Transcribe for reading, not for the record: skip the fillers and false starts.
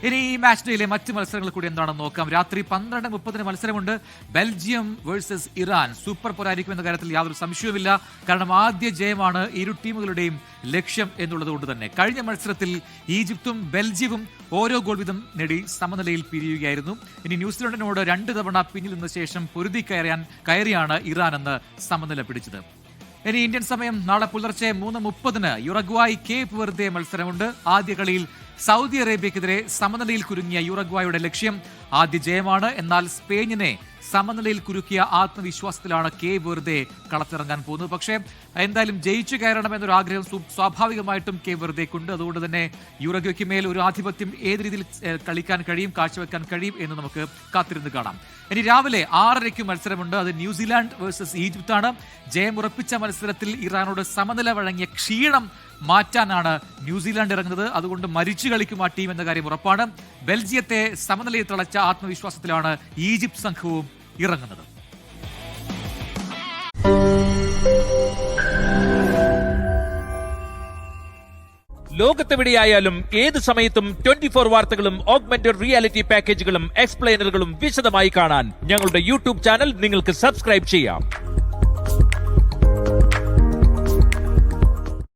ഇനി ഈ മാച്ച് ഡേയിലെ മറ്റ് മത്സരങ്ങൾ കൂടി എന്താണെന്ന് നോക്കാം. രാത്രി 12:30 മത്സരമുണ്ട്. Belgium versus Iran. സൂപ്പർ പോരായിരിക്കും എന്ന കാര്യത്തിൽ യാതൊരു സംശയവുമില്ല. കാരണം ആദ്യ ജയമാണ് ഇരു ടീമുകളുടെയും ലക്ഷ്യം എന്നുള്ളത് കൊണ്ട് തന്നെ. കഴിഞ്ഞ മത്സരത്തിൽ ഈജിപ്തും ബെൽജിയവും ഓരോ ഗോൾ വീതം നേടി സമനിലയിൽ പിരിയുകയായിരുന്നു. ഇനി ന്യൂസിലൻഡിനോട് 2 തവണ പിന്നിൽ നിന്ന ശേഷം പൊരുതി കയറിയാണ് ഇറാൻ എന്ന് സമനില പിടിച്ചത്. ഇനി ഇന്ത്യൻ സമയം നാളെ പുലർച്ചെ 3:30 യുറഗ്വായ് കേപ്പ് വെർദെ മത്സരമുണ്ട്. ആദ്യ കളിയിൽ സൗദി അറേബ്യക്കെതിരെ സമനിലയിൽ കുരുങ്ങിയ യുറഗ്വായുടെ ലക്ഷ്യം ആദ്യ ജയമാണ്. എന്നാൽ സ്പെയിനിനെ സമനിലയിൽ കുരുക്കിയ ആത്മവിശ്വാസത്തിലാണ് കേപ്പ് വെർദെ കളത്തിറങ്ങാൻ പോകുന്നത്. പക്ഷേ എന്തായാലും ജയിച്ചു കയറണമെന്നൊരു ആഗ്രഹം സ്വാഭാവികമായിട്ടും കേപ്പ് വെർദെക്കുണ്ട്. അതുകൊണ്ട് തന്നെ യുറഗ്വയ്ക്ക് മേൽ ഒരു ആധിപത്യം ഏത് രീതിയിൽ കളിക്കാൻ കഴിയും, കാഴ്ചവെക്കാൻ കഴിയും എന്ന് നമുക്ക് കാത്തിരുന്ന് കാണാം. ഇനി രാവിലെ 6:30 മത്സരമുണ്ട്. അത് ന്യൂസിലാൻഡ് വേഴ്സസ് ഈജിപ്താണ്. ജയമുറപ്പിച്ച മത്സരത്തിൽ ഇറാനോട് സമനില വഴങ്ങിയ ക്ഷീണം മാറ്റാനാണ് ന്യൂസിലാൻഡ് ഇറങ്ങുന്നത്. അതുകൊണ്ട് മരിച്ചു കളിക്കും ആ ടീം എന്ന കാര്യം ഉറപ്പാണ്. ബെൽജിയത്തെ സമനിലയിൽ തളച്ച ആത്മവിശ്വാസത്തിലാണ് ഈജിപ്ത് സംഘവും ഇറങ്ങുന്നത്. ലോകത്തെവിടെയായാലും ഏത് സമയത്തും 24 വാർത്തകളും ഓഗ്മെന്റഡ് റിയാലിറ്റി പാക്കേജുകളും എക്സ്പ്ലെയിനറുകളും വിശദമായി കാണാൻ ഞങ്ങളുടെ യൂട്യൂബ് ചാനൽ നിങ്ങൾക്ക് സബ്സ്ക്രൈബ് ചെയ്യാം.